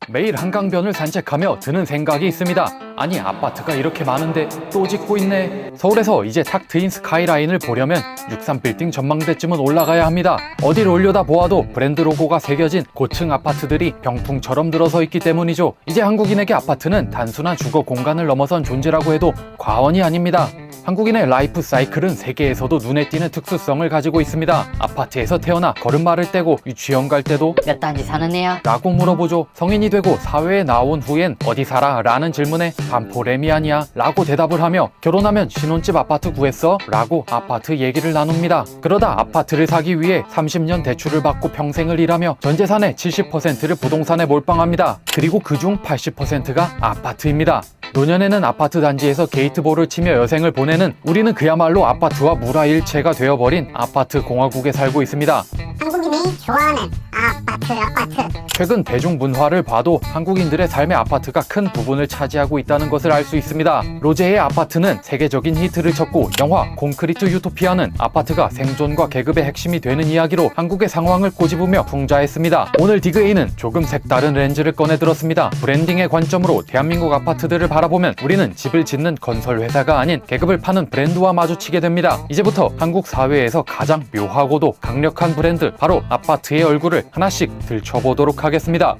매일 한강변을 산책하며 드는 생각이 있습니다. 아니, 아파트가 이렇게 많은데 또 짓고 있네. 서울에서 이제 탁 트인 스카이라인을 보려면 63빌딩 전망대쯤은 올라가야 합니다. 어딜 올려다 보아도 브랜드 로고가 새겨진 고층 아파트들이 병풍처럼 들어서 있기 때문이죠. 이제 한국인에게 아파트는 단순한 주거 공간을 넘어선 존재라고 해도 과언이 아닙니다. 한국인의 라이프 사이클은 세계에서도 눈에 띄는 특수성을 가지고 있습니다. 아파트에서 태어나 걸음마를 떼고 유치원 갈 때도 몇 단지 사는 애야? 라고 물어보죠. 성인이 되고 사회에 나온 후엔 어디 살아? 라는 질문에 반포렘이 아니야 라고 대답을 하며 결혼하면 신혼집 아파트 구했어? 라고 아파트 얘기를 나눕니다. 그러다 아파트를 사기 위해 30년 대출을 받고 평생을 일하며 전 재산의 70%를 부동산에 몰빵합니다. 그리고 그중 80%가 아파트입니다. 노년에는 아파트 단지에서 게이트볼을 치며 여생을 보내는 우리는 그야말로 아파트와 무라일체가 되어버린 아파트 공화국에 살고 있습니다. 한국인이 좋아하는 아파트. 최근 대중문화를 봐도 한국인들의 삶의 아파트가 큰 부분을 차지하고 있다는 것을 알 수 있습니다. 로제의 아파트는 세계적인 히트를 쳤고 영화 콘크리트 유토피아는 아파트가 생존과 계급의 핵심이 되는 이야기로 한국의 상황을 꼬집으며 풍자했습니다. 오늘 디그에이는 조금 색다른 렌즈를 꺼내 들었습니다. 브랜딩의 관점으로 대한민국 아파트들을 바라보면 우리는 집을 짓는 건설 회사가 아닌 계급을 파는 브랜드와 마주치게 됩니다. 이제부터 한국 사회에서 가장 묘하고도 강력한 브랜드, 바로 아파트의 얼굴을 하나씩 들춰보도록 하겠습니다.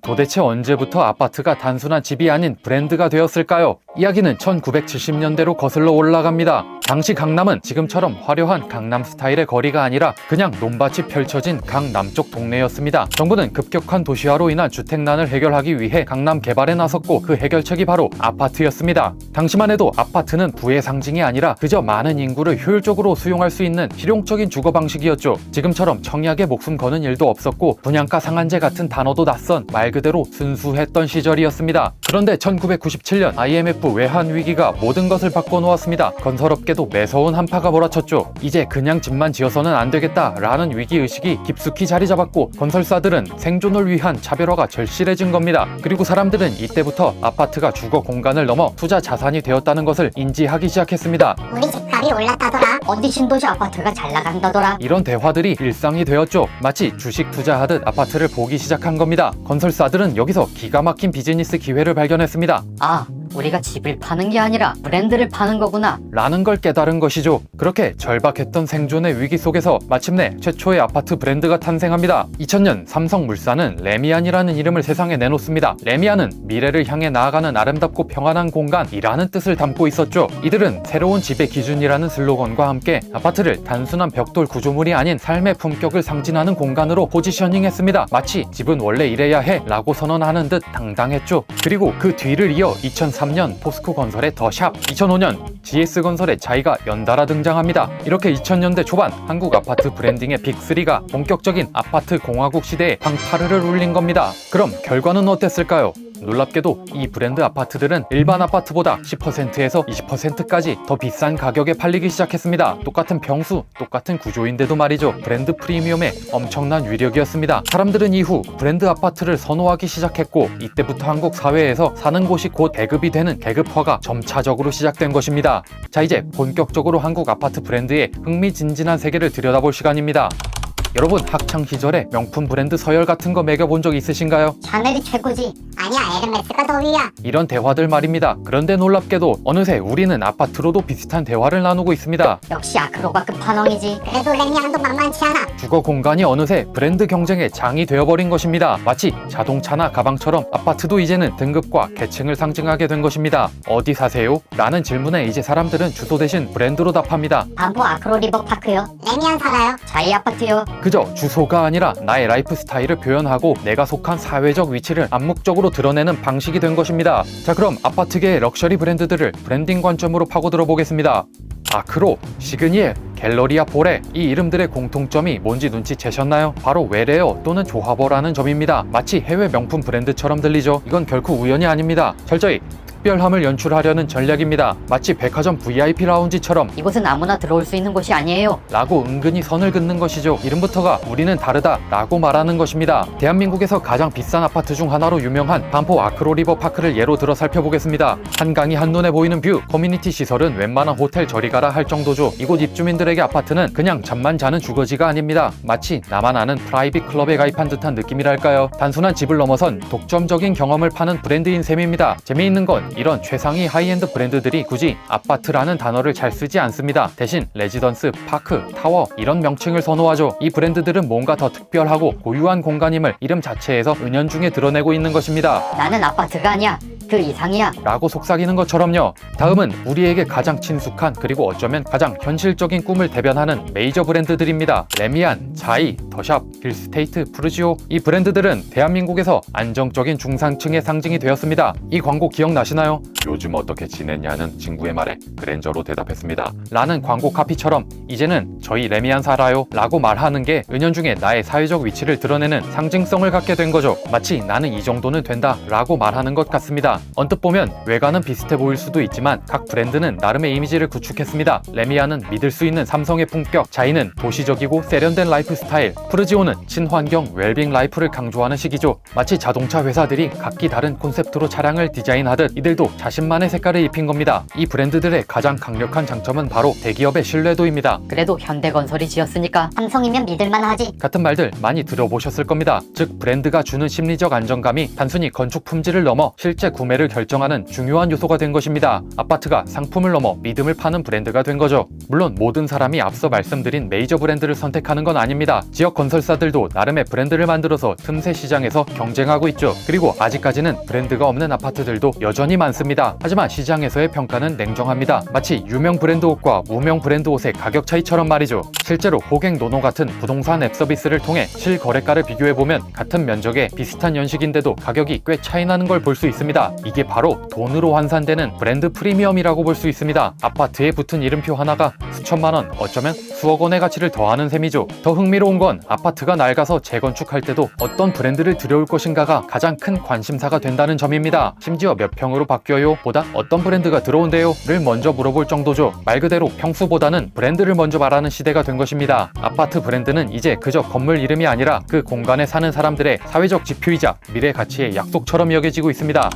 도대체 언제부터 아파트가 단순한 집이 아닌 브랜드가 되었을까요? 이야기는 1970년대로 거슬러 올라갑니다. 당시 강남은 지금처럼 화려한 강남 스타일의 거리가 아니라 그냥 논밭이 펼쳐진 강 남쪽 동네였습니다. 정부는 급격한 도시화로 인한 주택난을 해결하기 위해 강남 개발에 나섰고 그 해결책이 바로 아파트였습니다. 당시만 해도 아파트는 부의 상징이 아니라 그저 많은 인구를 효율적으로 수용할 수 있는 실용적인 주거 방식이었죠. 지금처럼 청약에 목숨 거는 일도 없었고 분양가 상한제 같은 단어도 낯선 말 그대로 순수했던 시절이었습니다. 그런데 1997년 IMF 외환 위기가 모든 것을 바꿔놓았습니다. 건설업계도 매서운 한파가 몰아쳤죠. 이제 그냥 집만 지어서는 안 되겠다라는 위기의식이 깊숙이 자리 잡았고 건설사들은 생존을 위한 차별화가 절실해진 겁니다. 그리고 사람들은 이때부터 아파트가 주거 공간을 넘어 투자 자산이 되었다는 것을 인지하기 시작했습니다. 우리 집값이 올랐다더라. 어디 신도시 아파트가 잘 나간다더라. 이런 대화들이 일상이 되었죠. 마치 주식 투자하듯 아파트를 보기 시작한 겁니다. 건설사들은 여기서 기가 막힌 비즈니스 기회를 발견했습니다. 아, 우리가 집을 파는 게 아니라 브랜드를 파는 거구나 라는 걸 깨달은 것이죠. 그렇게 절박했던 생존의 위기 속에서 마침내 최초의 아파트 브랜드가 탄생합니다. 2000년 삼성물산은 레미안이라는 이름을 세상에 내놓습니다. 레미안은 미래를 향해 나아가는 아름답고 평안한 공간이라는 뜻을 담고 있었죠. 이들은 새로운 집의 기준이라는 슬로건과 함께 아파트를 단순한 벽돌 구조물이 아닌 삶의 품격을 상징하는 공간으로 포지셔닝했습니다. 마치 집은 원래 이래야 해 라고 선언하는 듯 당당했죠. 그리고 그 뒤를 이어 2003년 포스코 건설의 더샵, 2005년 GS건설의 자이가 연달아 등장합니다. 이렇게 2000년대 초반 한국 아파트 브랜딩의 빅3가 본격적인 아파트 공화국 시대에 방파르를 울린 겁니다. 그럼 결과는 어땠을까요? 놀랍게도 이 브랜드 아파트들은 일반 아파트보다 10%에서 20%까지 더 비싼 가격에 팔리기 시작했습니다. 똑같은 평수, 똑같은 구조인데도 말이죠. 브랜드 프리미엄의 엄청난 위력이었습니다. 사람들은 이후 브랜드 아파트를 선호하기 시작했고 이때부터 한국 사회에서 사는 곳이 곧 계급이 되는 계급화가 점차적으로 시작된 것입니다. 자, 이제 본격적으로 한국 아파트 브랜드의 흥미진진한 세계를 들여다볼 시간입니다. 여러분, 학창 시절에 명품 브랜드 서열 같은 거 매겨본 적 있으신가요? 샤넬이 최고지. 아니야, 에르메스가 더 위야. 이런 대화들 말입니다. 그런데 놀랍게도 어느새 우리는 아파트로도 비슷한 대화를 나누고 있습니다. 역시 아크로가 끝판왕이지. 그래도 레미안도 만만치 않아. 주거 공간이 어느새 브랜드 경쟁의 장이 되어버린 것입니다. 마치 자동차나 가방처럼 아파트도 이제는 등급과 계층을 상징하게 된 것입니다. 어디 사세요? 라는 질문에 이제 사람들은 주소 대신 브랜드로 답합니다. 반포 아크로 리버파크요. 레미안 살아요. 자이 아파트요. 그저 주소가 아니라 나의 라이프 스타일을 표현하고 내가 속한 사회적 위치를 암묵적으로 드러내는 방식이 된 것입니다. 자, 그럼 아파트계의 럭셔리 브랜드들을 브랜딩 관점으로 파고들어 보겠습니다. 아크로, 시그니엘, 갤러리아 보레, 이 이름들의 공통점이 뭔지 눈치채셨나요? 바로 외래어 또는 조합어라는 점입니다. 마치 해외 명품 브랜드처럼 들리죠? 이건 결코 우연이 아닙니다. 철저히 특별함을 연출하려는 전략입니다. 마치 백화점 VIP 라운지처럼 이곳은 아무나 들어올 수 있는 곳이 아니에요. 라고 은근히 선을 긋는 것이죠. 이름부터가 우리는 다르다 라고 말하는 것입니다. 대한민국에서 가장 비싼 아파트 중 하나로 유명한 반포 아크로리버 파크를 예로 들어 살펴보겠습니다. 한강이 한눈에 보이는 뷰, 커뮤니티 시설은 웬만한 호텔 저리 가라 할 정도죠. 이곳 입주민들에게 아파트는 그냥 잠만 자는 주거지가 아닙니다. 마치 나만 아는 프라이빗 클럽에 가입한 듯한 느낌이랄까요. 단순한 집을 넘어선 독점적인 경험을 파는 브랜드인 셈입니다. 재미있는 건 이런 최상위 하이엔드 브랜드들이 굳이 아파트라는 단어를 잘 쓰지 않습니다. 대신 레지던스, 파크, 타워 이런 명칭을 선호하죠. 이 브랜드들은 뭔가 더 특별하고 고유한 공간임을 이름 자체에서 은연중에 드러내고 있는 것입니다. 나는 아파트가 아니야. 그 이상이야. 라고 속삭이는 것처럼요. 다음은 우리에게 가장 친숙한 그리고 어쩌면 가장 현실적인 꿈을 대변하는 메이저 브랜드들입니다. 레미안, 자이, 더샵, 힐스테이트, 푸르지오. 이 브랜드들은 대한민국에서 안정적인 중산층의 상징이 되었습니다. 이 광고 기억나시나요? 요즘 어떻게 지냈냐는 친구의 말에 그랜저로 대답했습니다. 라는 광고 카피처럼 이제는 저희 레미안 살아요 라고 말하는 게 은연중에 나의 사회적 위치를 드러내는 상징성을 갖게 된 거죠. 마치 나는 이 정도는 된다 라고 말하는 것 같습니다. 언뜻 보면 외관은 비슷해 보일 수도 있지만 각 브랜드는 나름의 이미지를 구축했습니다. 레미안은 믿을 수 있는 삼성의 품격, 자이는 도시적이고 세련된 라이프 스타일, 푸르지오는 친환경 웰빙 라이프를 강조하는 식이죠. 마치 자동차 회사들이 각기 다른 콘셉트로 차량을 디자인하듯 이들도 자신만의 색깔을 입힌 겁니다. 이 브랜드들의 가장 강력한 장점은 바로 대기업의 신뢰도입니다. 그래도 현대건설이 지었으니까 삼성이면 믿을만 하지. 같은 말들 많이 들어보셨을 겁니다. 즉 브랜드가 주는 심리적 안정감이 단순히 건축 품질을 넘어 실제 구매를 결정하는 중요한 요소가 된 것입니다. 아파트가 상품을 넘어 믿음을 파는 브랜드가 된 거죠. 물론 모든 사람이 앞서 말씀드린 메이저 브랜드를 선택하는 건 아닙니다. 지역 건설사들도 나름의 브랜드를 만들어서 틈새 시장에서 경쟁하고 있죠. 그리고 아직까지는 브랜드가 없는 아파트들도 여전히 많습니다. 하지만 시장에서의 평가는 냉정합니다. 마치 유명 브랜드 옷과 무명 브랜드 옷의 가격 차이처럼 말이죠. 실제로 고객노노 같은 부동산 앱 서비스를 통해 실거래가를 비교해보면 같은 면적에 비슷한 연식인데도 가격이 꽤 차이나는 걸 볼 수 있습니다. 이게 바로 돈으로 환산되는 브랜드 프리미엄이라고 볼 수 있습니다. 아파트에 붙은 이름표 하나가 수천만 원, 어쩌면 수억 원의 가치를 더하는 셈이죠. 더 흥미로운 건 아파트가 낡아서 재건축할 때도 어떤 브랜드를 들여올 것인가가 가장 큰 관심사가 된다는 점입니다. 심지어 몇 평으로 바뀌어요? 보다 어떤 브랜드가 들어온대요? 를 먼저 물어볼 정도죠. 말 그대로 평수보다는 브랜드를 먼저 말하는 시대가 된 것입니다. 아파트 브랜드는 이제 그저 건물 이름이 아니라 그 공간에 사는 사람들의 사회적 지표이자 미래 가치의 약속처럼 여겨지고 있습니다.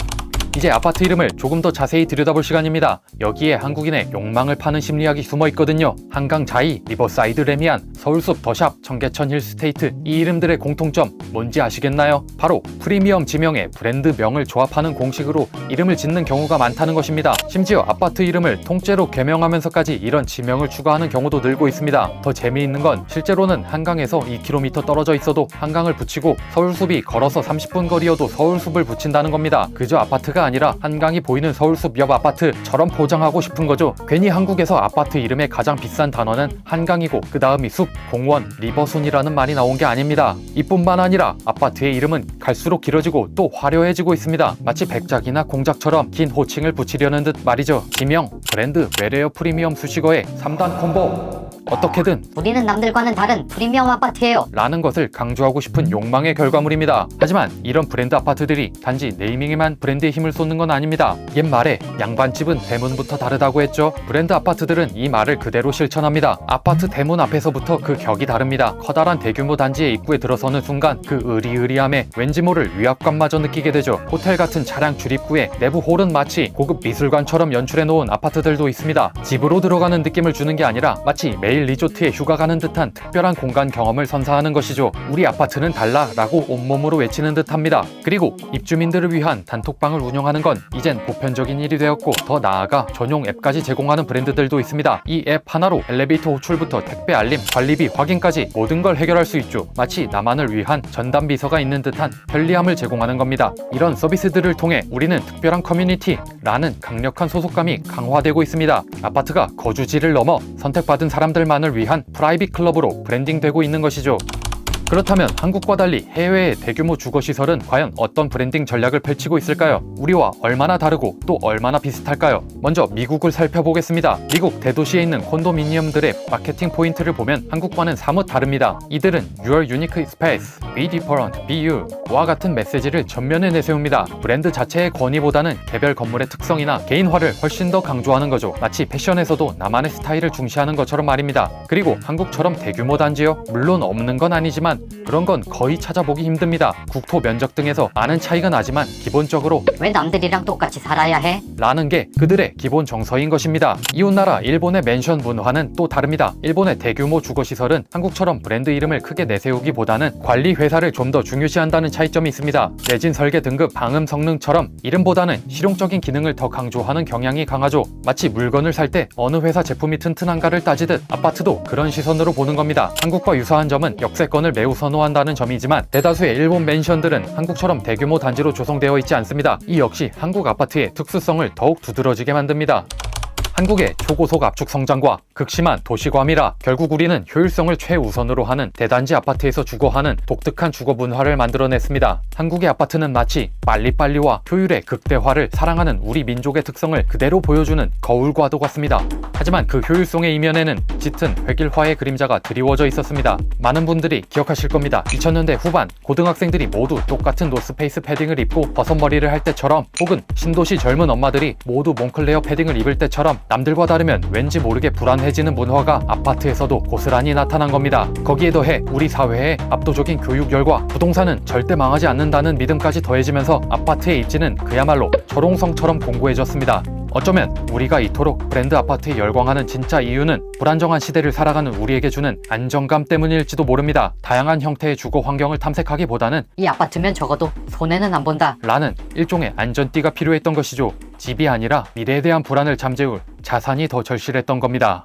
이제 아파트 이름을 조금 더 자세히 들여다볼 시간입니다. 여기에 한국인의 욕망을 파는 심리학이 숨어 있거든요. 한강 자이, 리버사이드 레미안, 서울숲 더샵, 청계천 힐스테이트, 이 이름들의 공통점 뭔지 아시겠나요? 바로 프리미엄 지명에 브랜드명을 조합하는 공식으로 이름을 짓는 경우가 많다는 것입니다. 심지어 아파트 이름을 통째로 개명하면서까지 이런 지명을 추가하는 경우도 늘고 있습니다. 더 재미있는 건 실제로는 한강에서 2km 떨어져 있어도 한강을 붙이고 서울숲이 걸어서 30분 거리여도 서울숲을 붙인다는 겁니다. 그저 아파트가 아니라 한강이 보이는 서울숲 옆 아파트처럼 포장하고 싶은 거죠. 괜히 한국에서 아파트 이름의 가장 비싼 단어는 한강이고 그 다음이 숲, 공원, 리버순이라는 말이 나온 게 아닙니다. 이뿐만 아니라 아파트의 이름은 갈수록 길어지고 또 화려해지고 있습니다. 마치 백작이나 공작처럼 긴 호칭을 붙이려는 듯 말이죠. 지명, 브랜드, 외래어 프리미엄 수식어의 3단 콤보. 어떻게든 우리는 남들과는 다른 프리미엄 아파트예요. 라는 것을 강조하고 싶은 욕망의 결과물입니다. 하지만 이런 브랜드 아파트들이 단지 네이밍에만 브랜드의 힘을 쏟는 건 아닙니다. 옛말에 양반집은 대문부터 다르다고 했죠. 브랜드 아파트들은 이 말을 그대로 실천합니다. 아파트 대문 앞에서부터 그 격이 다릅니다. 커다란 대규모 단지의 입구에 들어서는 순간 그 으리으리함에 왠지 모를 위압감마저 느끼게 되죠. 호텔 같은 차량 출입구에 내부 홀은 마치 고급 미술관처럼 연출해 놓은 아파트들도 있습니다. 집으로 들어가는 느낌을 주는 게 아니라 마치 매일 리조트에 휴가 가는 듯한 특별한 공간 경험을 선사하는 것이죠. 우리 아파트는 달라 라고 온몸으로 외치는 듯합니다. 그리고 입주민들을 위한 단톡방을 운영하는 건 이젠 보편적인 일이 되었고 더 나아가 전용 앱까지 제공하는 브랜드들도 있습니다. 이 앱 하나로 엘리베이터 호출부터 택배 알림, 관리비 확인까지 모든 걸 해결할 수 있죠. 마치 나만을 위한 전담 비서가 있는 듯한 편리함을 제공하는 겁니다. 이런 서비스들을 통해 우리는 특별한 커뮤니티라는 강력한 소속감이 강화되고 있습니다. 아파트가 거주지를 넘어 선택받은 사람들만을 위한 프라이빗 클럽으로 브랜딩되고 있는 것이죠. 그렇다면 한국과 달리 해외의 대규모 주거시설은 과연 어떤 브랜딩 전략을 펼치고 있을까요? 우리와 얼마나 다르고 또 얼마나 비슷할까요? 먼저 미국을 살펴보겠습니다. 미국 대도시에 있는 콘도미니엄들의 마케팅 포인트를 보면 한국과는 사뭇 다릅니다. 이들은 Your unique space, be different, be you와 같은 메시지를 전면에 내세웁니다. 브랜드 자체의 권위보다는 개별 건물의 특성이나 개인화를 훨씬 더 강조하는 거죠. 마치 패션에서도 나만의 스타일을 중시하는 것처럼 말입니다. 그리고 한국처럼 대규모 단지요? 물론 없는 건 아니지만 그런 건 거의 찾아보기 힘듭니다. 국토 면적 등에서 많은 차이가 나지만 기본적으로 왜 남들이랑 똑같이 살아야 해? 라는 게 그들의 기본 정서인 것입니다. 이웃나라 일본의 맨션 문화는 또 다릅니다. 일본의 대규모 주거시설은 한국처럼 브랜드 이름을 크게 내세우기보다는 관리 회사를 좀 더 중요시한다는 차이점이 있습니다. 내진 설계 등급 방음 성능처럼 이름보다는 실용적인 기능을 더 강조하는 경향이 강하죠. 마치 물건을 살 때 어느 회사 제품이 튼튼한가를 따지듯 아파트도 그런 시선으로 보는 겁니다. 한국과 유사한 점은 역세권을 매우 선호한다는 점이지만 대다수의 일본 맨션들은 한국처럼 대규모 단지로 조성되어 있지 않습니다. 이 역시 한국 아파트의 특수성을 더욱 두드러지게 만듭니다. 한국의 초고속 압축 성장과 극심한 도시과밀화, 결국 우리는 효율성을 최우선으로 하는 대단지 아파트에서 주거하는 독특한 주거 문화를 만들어냈습니다. 한국의 아파트는 마치 빨리빨리와 효율의 극대화를 사랑하는 우리 민족의 특성을 그대로 보여주는 거울과도 같습니다. 하지만 그 효율성의 이면에는 짙은 획일화의 그림자가 드리워져 있었습니다. 많은 분들이 기억하실 겁니다. 2000년대 후반 고등학생들이 모두 똑같은 노스페이스 패딩을 입고 버섯머리를 할 때처럼, 혹은 신도시 젊은 엄마들이 모두 몽클레어 패딩을 입을 때처럼 남들과 다르면 왠지 모르게 불안해지는 문화가 아파트에서도 고스란히 나타난 겁니다. 거기에 더해 우리 사회의 압도적인 교육열과 부동산은 절대 망하지 않는다는 믿음까지 더해지면서 아파트의 입지는 그야말로 철옹성처럼 공고해졌습니다. 어쩌면 우리가 이토록 브랜드 아파트에 열광하는 진짜 이유는 불안정한 시대를 살아가는 우리에게 주는 안정감 때문일지도 모릅니다. 다양한 형태의 주거 환경을 탐색하기보다는 이 아파트면 적어도 손해는 안 본다. 라는 일종의 안전띠가 필요했던 것이죠. 집이 아니라 미래에 대한 불안을 잠재울 자산이 더 절실했던 겁니다.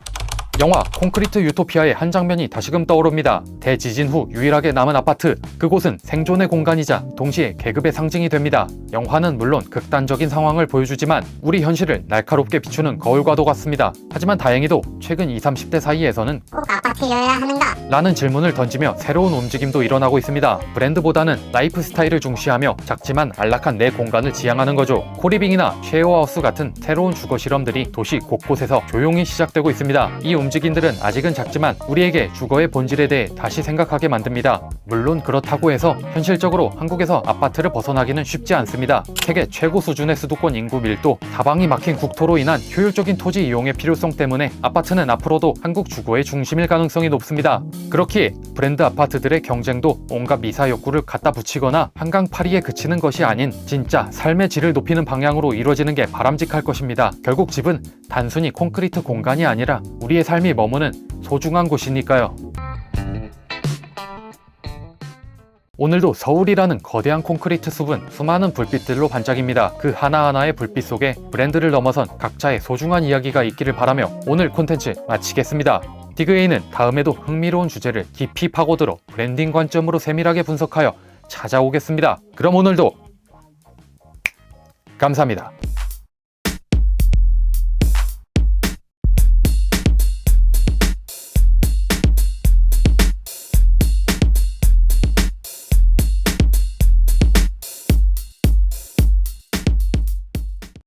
영화 콘크리트 유토피아의 한 장면이 다시금 떠오릅니다. 대지진 후 유일하게 남은 아파트, 그곳은 생존의 공간이자 동시에 계급의 상징이 됩니다. 영화는 물론 극단적인 상황을 보여주지만 우리 현실을 날카롭게 비추는 거울과도 같습니다. 하지만 다행히도 최근 20, 30대 사이에서는 꼭 아파트여야 하는가? 라는 질문을 던지며 새로운 움직임도 일어나고 있습니다. 브랜드보다는 라이프 스타일을 중시하며 작지만 안락한 내 공간을 지향하는 거죠. 코리빙이나 쉐어하우스 같은 새로운 주거 실험들이 도시 곳곳에서 조용히 시작되고 있습니다. 이 움직임들은 아직은 작지만 우리에게 주거의 본질에 대해 다시 생각하게 만듭니다. 물론 그렇다고 해서 현실적으로 한국에서 아파트를 벗어나기는 쉽지 않습니다. 세계 최고 수준의 수도권 인구 밀도, 사방이 막힌 국토로 인한 효율적인 토지 이용의 필요성 때문에 아파트는 앞으로도 한국 주거의 중심일 가능성이 높습니다. 그렇기에 브랜드 아파트들의 경쟁도 온갖 미사 욕구를 갖다 붙이거나 한강파리에 그치는 것이 아닌 진짜 삶의 질을 높이는 방향으로 이루어지는 게 바람직할 것입니다. 결국 집은 단순히 콘크리트 공간이 아니라 우리의 삶이 머무는 소중한 곳이니까요. 오늘도 서울이라는 거대한 콘크리트 숲은 수많은 불빛들로 반짝입니다. 그 하나하나의 불빛 속에 브랜드를 넘어선 각자의 소중한 이야기가 있기를 바라며 오늘 콘텐츠 마치겠습니다. 디그에이는 다음에도 흥미로운 주제를 깊이 파고들어 브랜딩 관점으로 세밀하게 분석하여 찾아오겠습니다. 그럼 오늘도 감사합니다.